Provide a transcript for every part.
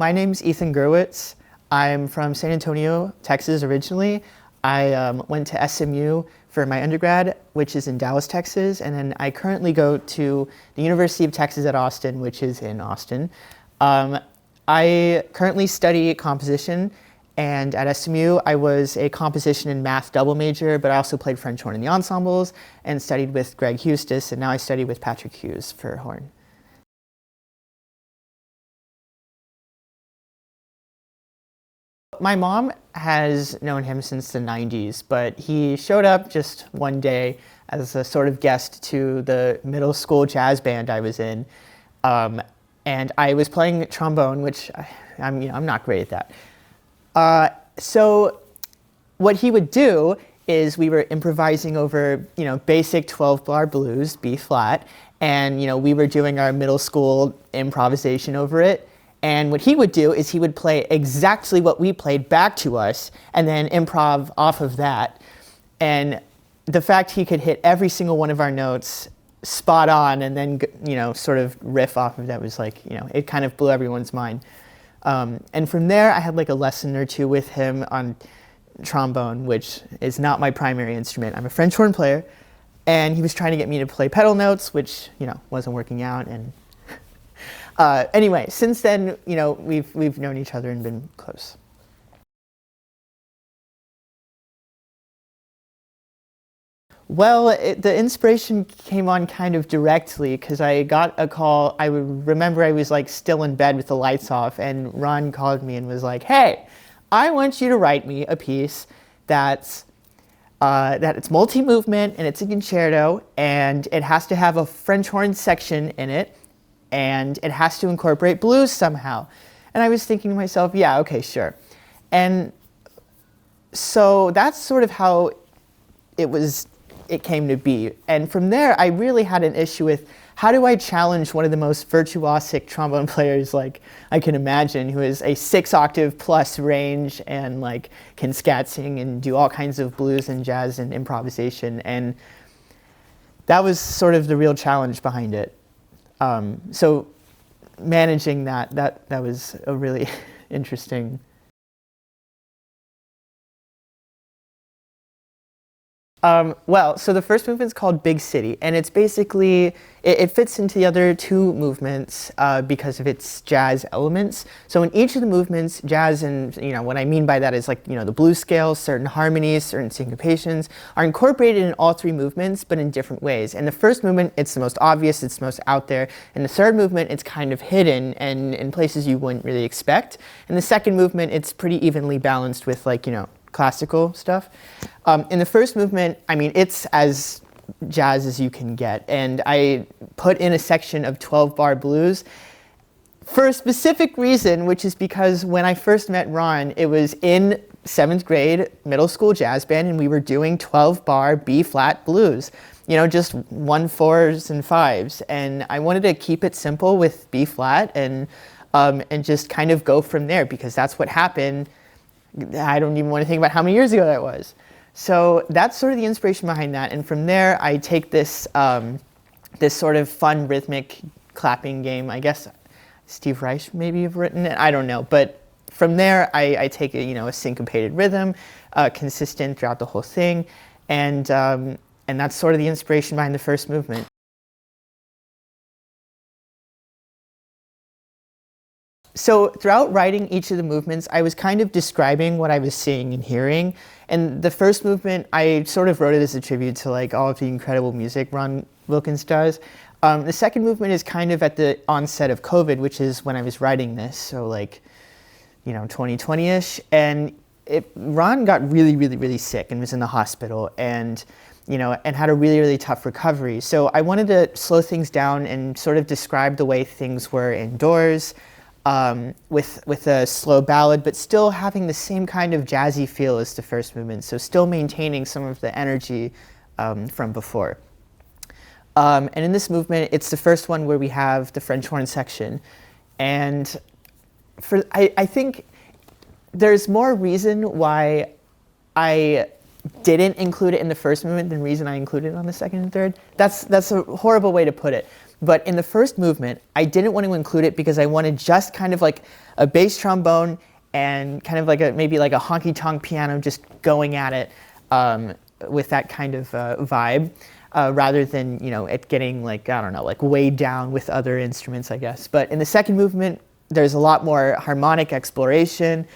my name's Ethan Gurwitz. I'm from San Antonio, Texas originally. I went to SMU for my undergrad, which is in Dallas, Texas, and then I currently go to the University of Texas at Austin, which is in Austin. I currently study composition, and at SMU I was a composition and math double major, but I also played French horn in the ensembles and studied with Greg Hustis, and now I study with Patrick Hughes for horn. My mom has known him since the 90s, but he showed up just one day as a sort of guest to the middle school jazz band I was in. And I was playing trombone, which I'm not great at that. So what he would do is we were improvising over, basic 12-bar blues, B flat, and, we were doing our middle school improvisation over it. And what he would do is he would play exactly what we played back to us and then improv off of that. And the fact he could hit every single one of our notes spot on and then, sort of riff off of that was like, it kind of blew everyone's mind. And from there, I had like a lesson or two with him on trombone, which is not my primary instrument. I'm a French horn player. And he was trying to get me to play pedal notes, which, wasn't working out. And anyway, since then, we've known each other and been close. Well, the inspiration came on kind of directly because I got a call. I remember I was like still in bed with the lights off, and Ron called me and was like, "Hey, I want you to write me a piece that it's multi-movement and it's a concerto, and it has to have a French horn section in it. And it has to incorporate blues somehow." And I was thinking to myself, yeah, okay, sure. And so that's sort of how it came to be. And from there, I really had an issue with how do I challenge one of the most virtuosic trombone players like I can imagine, who is a 6-octave plus range and like can scat sing and do all kinds of blues and jazz and improvisation. And that was sort of the real challenge behind it. So managing that was a really interesting. Well, so the first movement is called Big City, and it's basically, it fits into the other two movements because of its jazz elements. So in each of the movements, jazz and, what I mean by that is like, the blues scales, certain harmonies, certain syncopations are incorporated in all three movements, but in different ways. In the first movement, it's the most obvious, it's the most out there. In the third movement, it's kind of hidden and in places you wouldn't really expect. In the second movement, it's pretty evenly balanced with like, classical stuff. In the first movement, it's as jazz as you can get. And I put in a section of 12-bar blues for a specific reason, which is because when I first met Ron, it was in 7th grade middle school jazz band, and we were doing 12-bar B-flat blues, just 1/4s and 5s. And I wanted to keep it simple with B-flat and just kind of go from there, because that's what happened. I don't even want to think about how many years ago that was. So that's sort of the inspiration behind that. And from there, I take this this sort of fun rhythmic clapping game. I guess Steve Reich maybe have written it. I don't know. But from there, I take a syncopated rhythm, consistent throughout the whole thing. And that's sort of the inspiration behind the first movement. So throughout writing each of the movements, I was kind of describing what I was seeing and hearing. And the first movement, I sort of wrote it as a tribute to like all of the incredible music Ron Wilkins does. The second movement is kind of at the onset of COVID, which is when I was writing this, so like, 2020-ish. And Ron got really, really, really sick and was in the hospital and had a really, really tough recovery. So I wanted to slow things down and sort of describe the way things were indoors, with a slow ballad, but still having the same kind of jazzy feel as the first movement, so still maintaining some of the energy from before. And in this movement, it's the first one where we have the French horn section. And I think there's more reason why I didn't include it in the first movement than reason I included it on the second and third. That's a horrible way to put it. But in the first movement, I didn't want to include it because I wanted just kind of like a bass trombone and kind of like maybe like a honky-tonk piano just going at it with that kind of vibe, rather than, you know, it getting like, I don't know, like weighed down with other instruments, I guess. But in the second movement, there's a lot more harmonic exploration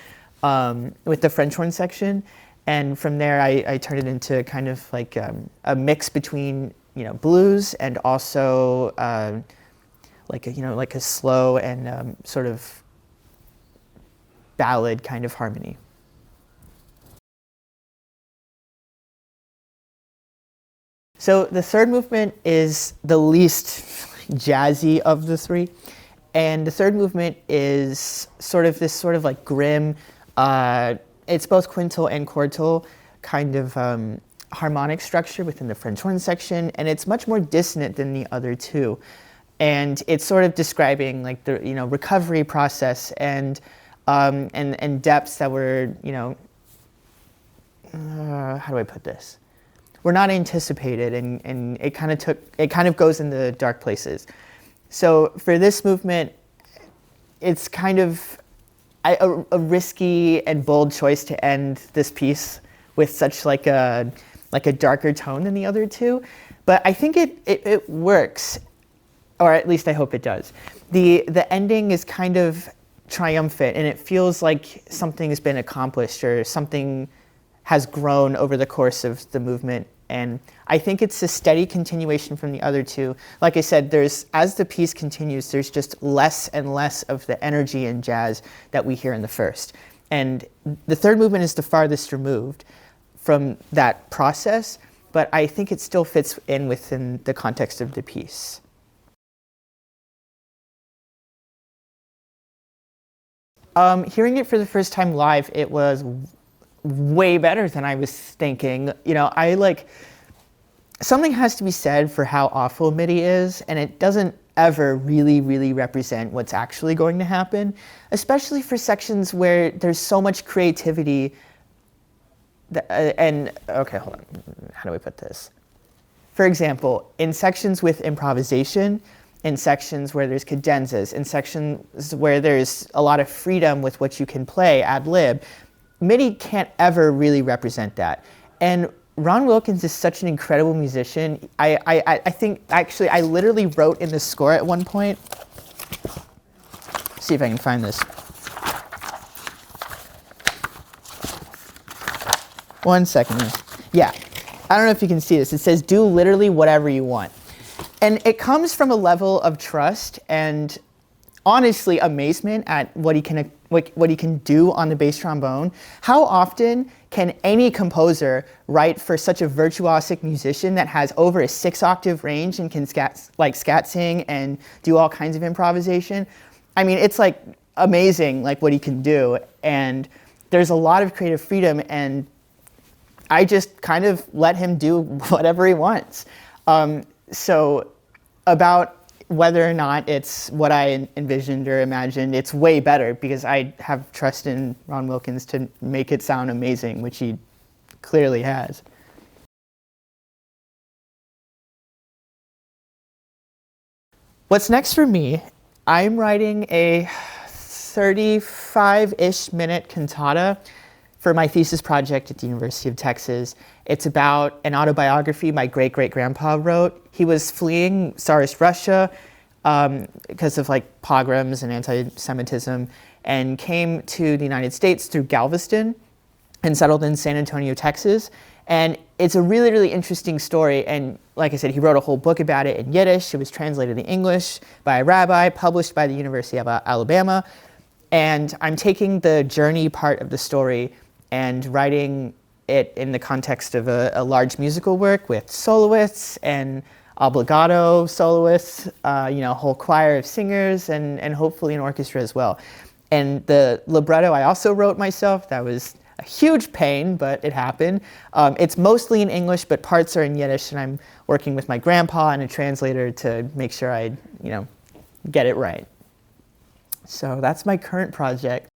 with the French horn section. And from there, I turned it into kind of like a mix between, you know, blues and also like a slow and sort of ballad kind of harmony. So the third movement is the least jazzy of the three. And the third movement is sort of this sort of like grim, it's both quintal and quartal kind of harmonic structure within the French horn section, and it's much more dissonant than the other two. And it's sort of describing like the, you know, recovery process and depths that were, you know, how do I put this? Were not anticipated, and it kind of goes in the dark places. So for this movement, it's kind of a risky and bold choice to end this piece with such like a darker tone than the other two, but I think it works, or at least I hope it does. The ending is kind of triumphant, and it feels like something has been accomplished or something has grown over the course of the movement. And I think it's a steady continuation from the other two. Like I said, as the piece continues, there's just less and less of the energy in jazz that we hear in the first. And the third movement is the farthest removed from that process, but I think it still fits in within the context of the piece. Hearing it for the first time live, it was way better than I was thinking. You know, something has to be said for how awful MIDI is, and it doesn't ever really represent what's actually going to happen, especially for sections where there's so much creativity. Okay, hold on, how do I put this? For example, in sections with improvisation, in sections where there's cadenzas, in sections where there's a lot of freedom with what you can play ad lib, MIDI can't ever really represent that. And Ron Wilkins is such an incredible musician. I think, actually, I literally wrote in the score at one point. See if I can find this. One second. Yeah, I don't know if you can see this. It says, do literally whatever you want. And it comes from a level of trust and honestly amazement at what he can do on the bass trombone. How often can any composer write for such a virtuosic musician that has over a 6-octave range and can scat sing and do all kinds of improvisation? I mean, it's like amazing, like what he can do. And there's a lot of creative freedom, and I just kind of let him do whatever he wants. So about whether or not it's what I envisioned or imagined, it's way better because I have trust in Ron Wilkins to make it sound amazing, which he clearly has. What's next for me? I'm writing a 35-ish minute cantata for my thesis project at the University of Texas. It's about an autobiography my great-great-grandpa wrote. He was fleeing Tsarist Russia because of like pogroms and anti-Semitism, and came to the United States through Galveston and settled in San Antonio, Texas. And it's a really interesting story. And like I said, he wrote a whole book about it in Yiddish. It was translated in English by a rabbi, published by the University of Alabama. And I'm taking the journey part of the story and writing it in the context of a large musical work with soloists and obligato soloists, a whole choir of singers, and hopefully an orchestra as well. And the libretto I also wrote myself. That was a huge pain, but it happened. It's mostly in English, but parts are in Yiddish, and I'm working with my grandpa and a translator to make sure I, get it right. So that's my current project.